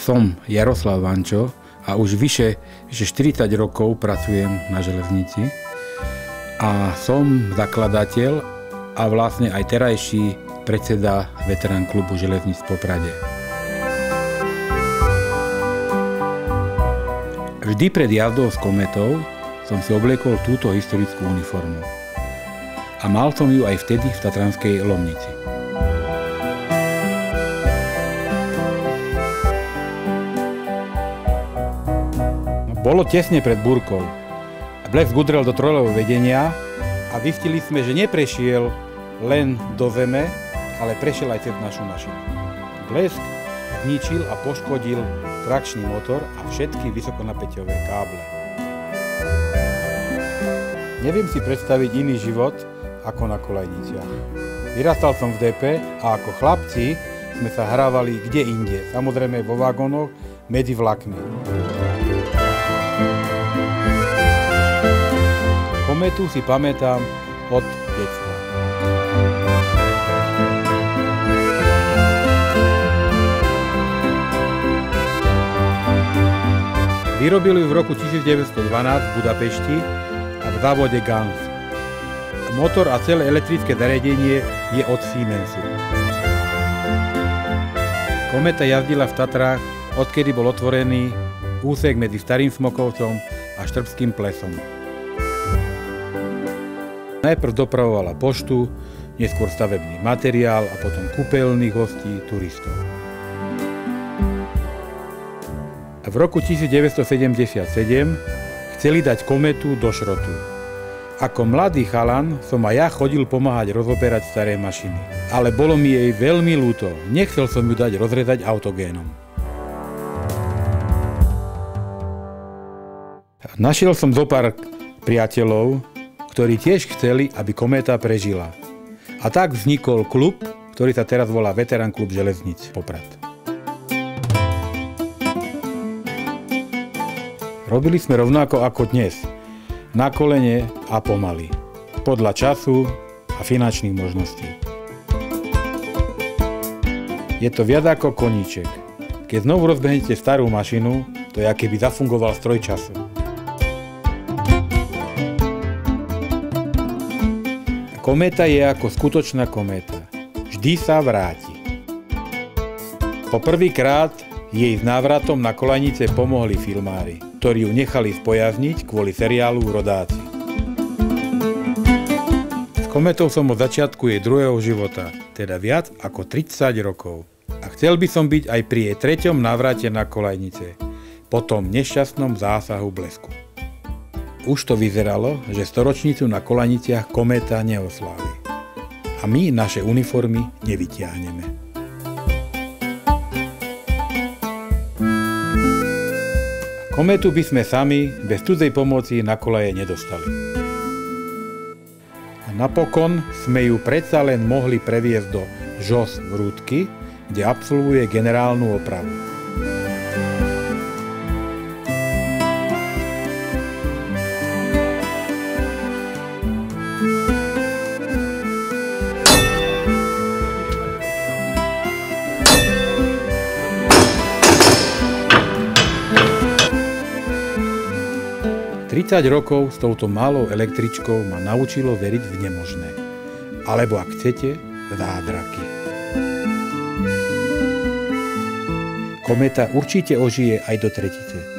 Som Jaroslav Vančo a už vyše 40 rokov pracujem na železnici a som zakladateľ a vlastne aj terajší predseda veterán klubu železníc v Poprade. Vždy pred jazdou s kometou som si obliekol túto historickú uniformu. A mal som ju aj vtedy v Tatranskej Lomnici. Bolo tesne pred búrkou. Blesk udrel do trojľového vedenia a zistili sme, že neprešiel len do zeme, ale prešiel aj cez našu mašinu. Blesk zničil a poškodil trakčný motor a všetky vysokonapäťové káble. Neviem si predstaviť iný život ako na koľajniciach. Vyrastal som v DP a ako chlapci sme sa hrávali kde inde, samozrejme vo vagónoch medzi vlakmi. Kometu si pamätám od detstva. Vyrobili ju v roku 1912 v Budapešti a v závode Ganz. Motor a celé elektrické zariadenie je od Siemensu. Kometa jazdila v Tatrách, odkedy bol otvorený úsek medzi Starým Smokovcom a Štrbským plesom. Najprv dopravovala poštu, neskôr stavebný materiál a potom kúpeľných hostí, turistov. A v roku 1977 chceli dať kometu do šrotu. Ako mladý chalan som aj ja chodil pomáhať rozoberať staré mašiny. Ale bolo mi jej veľmi ľúto, nechcel som ju dať rozrezať autogénom. Našiel som zopár priateľov, ktorí tiež chceli, aby kométa prežila. A tak vznikol klub, ktorý sa teraz volá Veterán klub železníc Poprad. Robili sme rovnako ako dnes, na kolene a pomaly, podľa času a finančných možností. Je to viac ako koníček. Keď znovu rozbehnete starú mašinu, to je, ako keby zafungoval stroj času. Kométa je ako skutočná kométa. Vždy sa vráti. Po prvýkrát jej s návratom na koľajnice pomohli filmári, ktorí ju nechali spojazniť kvôli seriálu Rodáci. S kométou som od začiatku jej druhého života, teda viac ako 30 rokov. A chcel by som byť aj pri jej treťom návrate na koľajnice, po tom nešťastnom zásahu blesku. Už to vyzeralo, že storočnicu na koľajniciach kométa neoslávi. A my naše uniformy nevytiahneme. Kométu by sme sami bez cudzej pomoci na koľaje nedostali. A napokon sme ju predsa len mohli previesť do ŽOS v Rúdky, kde absolvuje generálnu opravu. Tridsať rokov s touto malou električkou ma naučilo veriť v nemožné. Alebo ak chcete, zázraky. Kométa určite ožije aj do tretice.